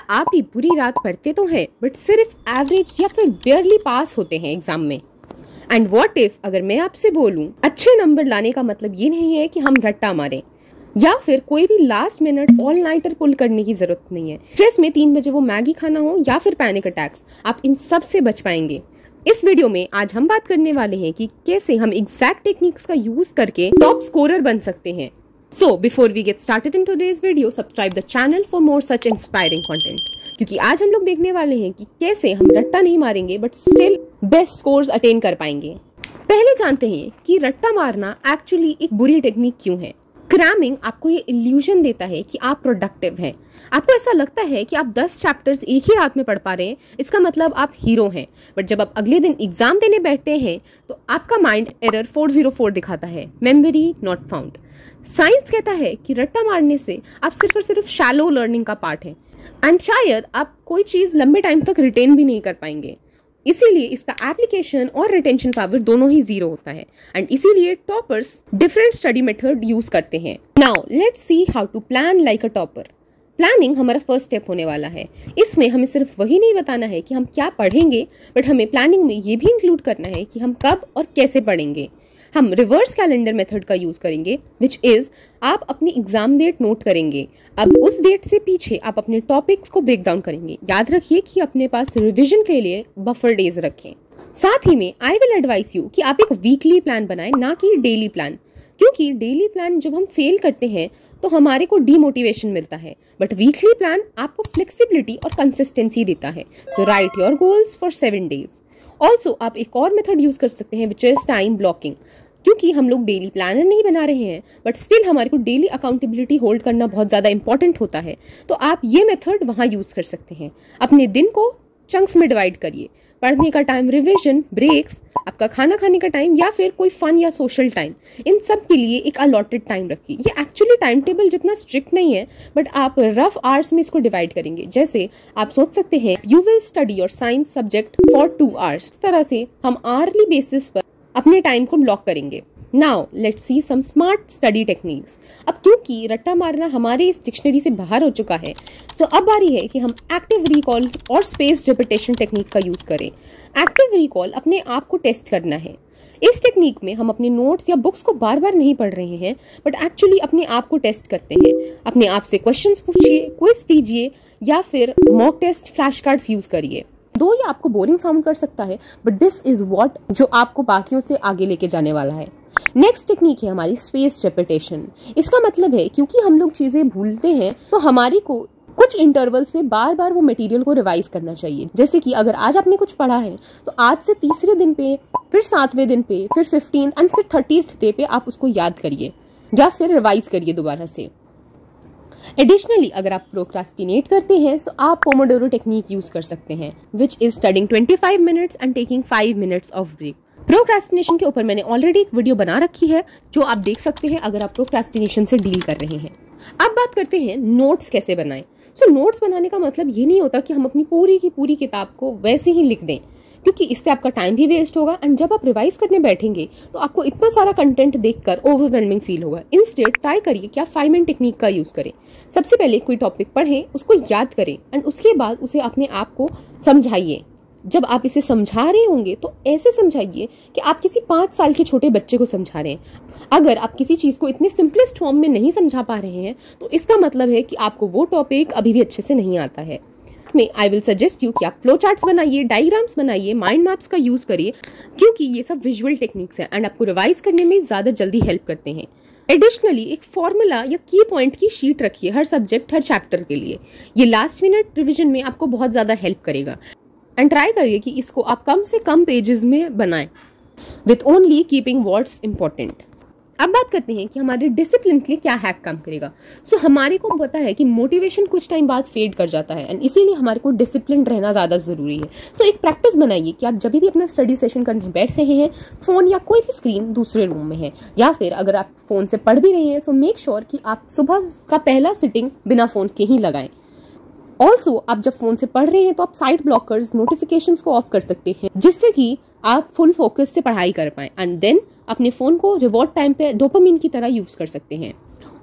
आप भी पूरी रात पढ़ते तो हैं बट सिर्फ एवरेज या फिर बेयरली पास होते हैं एग्जाम में? एंड व्हाट इफ अगर मैं आपसे बोलूं अच्छे नंबर लाने का मतलब ये नहीं है कि हम रट्टा मारें, या फिर कोई भी लास्ट मिनट ऑल नाइटर पुल करने की जरूरत नहीं है। स्ट्रेस में 3 बजे वो मैगी खाना हो या फिर पैनिक अटैक्स, आप इन सब से बच पाएंगे। इस वीडियो में आज हम बात करने वाले हैं कि कैसे हम एग्जैक्ट टेक्निक्स का यूज करके टॉप स्कोरर बन सकते हैं। So before we get started in today's video, subscribe the channel for more such inspiring content. क्योंकि आज हम लोग देखने वाले हैं कि कैसे हम रट्टा नहीं मारेंगे but still best scores attain कर पाएंगे। पहले जानते हैं कि रट्टा मारना एक्चुअली एक बुरी टेक्निक क्यों है। क्रैमिंग आपको ये इल्यूजन देता है कि आप प्रोडक्टिव हैं। आपको ऐसा लगता है कि आप 10 चैप्टर्स एक ही रात में पढ़ पा रहे हैं, इसका मतलब आप हीरो हैं। बट जब आप अगले दिन एग्जाम देने बैठते हैं तो आपका माइंड एरर 404 दिखाता है, मेमोरी नॉट फाउंड। साइंस कहता है कि रट्टा मारने से आप सिर्फ और सिर्फ शैलो लर्निंग का पार्ट है एंड शायद आप कोई चीज़ लंबे टाइम तक रिटेन भी नहीं कर पाएंगे। इसीलिए इसका एप्लीकेशन और रिटेंशन पावर दोनों ही जीरो होता है एंड इसीलिए toppers different study method use करते हैं। Now let's see how to plan like a topper. Planning हमारा फर्स्ट स्टेप होने वाला है। इसमें हमें सिर्फ वही नहीं बताना है कि हम क्या पढ़ेंगे, बट हमें प्लानिंग में ये भी इंक्लूड करना है कि हम कब और कैसे पढ़ेंगे। हम रिवर्स कैलेंडर मेथड का यूज करेंगे, विच इज आप अपनी एग्जाम डेट नोट करेंगे। अब उस डेट से पीछे आप अपने टॉपिक्स को ब्रेक डाउन करेंगे। याद रखिए कि अपने पास रिवीजन के लिए बफर डेज रखें। साथ ही में आई विल एडवाइस यू कि आप एक वीकली प्लान बनाएं, ना कि डेली प्लान, क्योंकि डेली प्लान जब हम फेल करते हैं तो हमारे को डीमोटिवेशन मिलता है, बट वीकली प्लान आपको फ्लेक्सिबिलिटी और कंसिस्टेंसी देता है। So write your goals for 7 days. Also आप एक और मेथड यूज कर सकते हैं, विच इज टाइम ब्लॉकिंग। क्योंकि हम लोग डेली प्लानर नहीं बना रहे हैं बट स्टिल हमारे को डेली अकाउंटेबिलिटी होल्ड करना बहुत ज़्यादा इंपॉर्टेंट होता है, तो आप ये मेथड वहाँ यूज़ कर सकते हैं। अपने दिन को चंक्स में डिवाइड करिए। पढ़ने का टाइम, रिविजन, ब्रेक्स, आपका खाना खाने का टाइम या फिर कोई फन या सोशल टाइम, इन सब के लिए एक अलॉटेड टाइम रखिए। ये एक्चुअली टाइम टेबल जितना स्ट्रिक्ट नहीं है बट आप रफ आवर्स में इसको डिवाइड करेंगे। जैसे आप सोच सकते हैं you will study your science subject for 2 hours. इस तरह से हम आवरली बेसिस पर अपने टाइम को ब्लॉक करेंगे। Now let's see some smart study techniques. अब क्योंकि रट्टा मारना हमारे इस डिक्शनरी से बाहर हो चुका है, सो अब बारी है कि हम एक्टिव रिकॉल और स्पेस रिपीटेशन टेक्निक का यूज करें। एक्टिव रिकॉल अपने आप को टेस्ट करना है। इस टेक्निक में हम अपने नोट्स या बुक्स को बार बार नहीं पढ़ रहे हैं बट एक्चुअली अपने आप को टेस्ट करते हैं। अपने आप से क्वेश्चंस पूछिए, क्विज दीजिए या फिर mock test, flash cards use करिए। दो ये आपको बोरिंग साउंड कर सकता है बट दिस इज व्हाट जो आपको बाकियों से आगे लेके जाने वाला है। नेक्स्ट टेक्निक है हमारी स्पेस रिपीटेशन। इसका मतलब है क्योंकि हम लोग चीजें भूलते हैं तो हमारी को कुछ इंटरवल्स में बार बार वो मटेरियल को रिवाइज करना चाहिए। जैसे कि अगर आज आपने कुछ पढ़ा है तो आज से तीसरे दिन पे, फिर 7वें दिन पे, फिर 15th एंड फिर 30th डे पे आप उसको याद करिए या फिर रिवाइज करिए दोबारा से। एडिशनली अगर आप प्रोक्रास्टिनेट करते हैं तो आप पोमोडोरो टेक्निक यूज कर सकते हैं, which is studying 25 minutes and taking 5 minutes of break. Procrastination के ऊपर मैंने ऑलरेडी एक वीडियो बना रखी है जो आप देख सकते हैं अगर आप प्रोक्रास्टिनेशन से डील कर रहे हैं। अब बात करते हैं नोट्स कैसे बनाएं। सो नोट्स बनाने का मतलब ये नहीं होता कि हम अपनी पूरी की पूरी किताब को वैसे ही लिख दें, क्योंकि इससे आपका टाइम भी वेस्ट होगा एंड जब आप रिवाइज करने बैठेंगे तो आपको इतना सारा कंटेंट देखकर ओवरवेलमिंग फील होगा। इंस्टेड ट्राई करिए कि आप 5 मिनट टेक्निक का यूज करें। सबसे पहले कोई टॉपिक पढ़ें, उसको याद करें एंड उसके बाद उसे अपने आप को समझाइए। जब आप इसे समझा रहे होंगे तो ऐसे समझाइए कि आप किसी 5 साल के छोटे बच्चे को समझा रहे हैं। अगर आप किसी चीज़ को इतने सिंपलेस्ट फॉर्म में नहीं समझा पा रहे हैं तो इसका मतलब है कि आपको वो टॉपिक अभी भी अच्छे से नहीं आता है। में आई विल सजेस्ट यू कि आप फ्लो चार्ट्स बनाइए, डायग्राम्स बनाइए, माइंड मैप्स का यूज़ करिए, क्योंकि ये सब विजुअल टेक्निक्स हैं एंड आपको रिवाइज करने में ज़्यादा जल्दी हेल्प करते हैं। एडिशनली एक फॉर्मूला या की पॉइंट की शीट रखिए हर सब्जेक्ट, हर चैप्टर के लिए। ये लास्ट मिनट रिविजन में आपको बहुत ज़्यादा हेल्प करेगा एंड ट्राई करिए कि इसको आप कम से कम पेजेस में बनाएं with only keeping what's important. अब बात करते हैं कि हमारे डिसिप्लिन के लिए क्या हैक काम करेगा। सो हमारे को पता है कि मोटिवेशन कुछ टाइम बाद फेड कर जाता है एंड इसीलिए हमारे को डिसिप्लिन रहना ज़्यादा ज़रूरी है। सो एक प्रैक्टिस बनाइए कि आप जब भी अपना स्टडी सेशन करने बैठ रहे हैं, फ़ोन या कोई भी स्क्रीन दूसरे रूम में है, या फिर अगर आप फ़ोन से पढ़ भी रहे हैं सो मेक श्योर कि आप सुबह का पहला सिटिंग बिना फ़ोन के ही लगाएं। ऑल्सो आप जब फोन से पढ़ रहे हैं तो आप साइड ब्लॉकर्स, नोटिफिकेशंस को ऑफ कर सकते हैं जिससे कि आप फुल फोकस से पढ़ाई कर पाएं एंड देन अपने फोन को रिवॉर्ड टाइम पे डोपामिन की तरह यूज कर सकते हैं।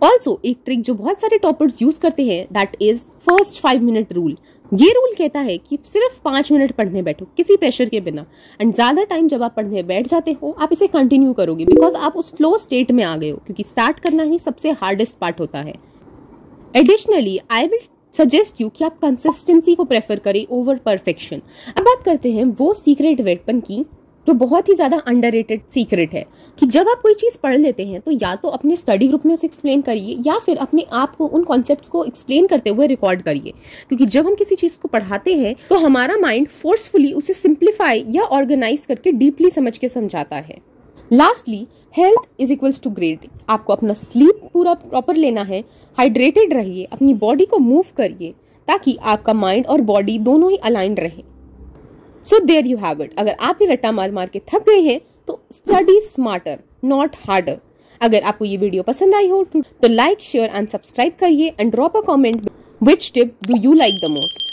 ऑल्सो एक ट्रिक जो बहुत सारे टॉपर्स यूज करते हैं, that is first 5 minute rule. ये रूल कहता है कि सिर्फ 5 मिनट पढ़ने बैठो किसी प्रेशर के बिना, एंड ज्यादा टाइम जब आप पढ़ने बैठ जाते हो आप इसे कंटिन्यू करोगे बिकॉज आप उस फ्लो स्टेट में आ गए हो, क्योंकि स्टार्ट करना ही सबसे हार्डेस्ट पार्ट होता है। Additionally I will suggest you कि आप कंसिस्टेंसी को प्रेफर करें ओवर परफेक्शन। अब बात करते हैं वो सीक्रेट वेपन की जो बहुत ही ज्यादा अंडररेटेड सीक्रेट है, कि जब आप कोई चीज पढ़ लेते हैं तो या तो अपने स्टडी ग्रुप में उसे एक्सप्लेन करिए या फिर अपने आप को उन कॉन्सेप्ट्स को एक्सप्लेन करते हुए रिकॉर्ड करिए, क्योंकि जब हम किसी चीज को पढ़ाते हैं तो हमारा माइंड फोर्सफुली उसे सिंप्लीफाई या ऑर्गेनाइज करके डीपली समझ के समझाता है। Lastly, health is equals to grade. आपको अपना स्लीप पूरा प्रॉपर लेना है, हाइड्रेटेड रहिए, अपनी बॉडी को मूव करिए ताकि आपका माइंड और बॉडी दोनों ही अलाइंड रहे। So there you have it. अगर आप ही रट्टा मार मार के थक गए हैं तो स्टडी स्मार्टर नॉट हार्डर। अगर आपको ये वीडियो पसंद आई हो तो लाइक, शेयर एंड सब्सक्राइब करिए and drop a comment, which tip do you like the most.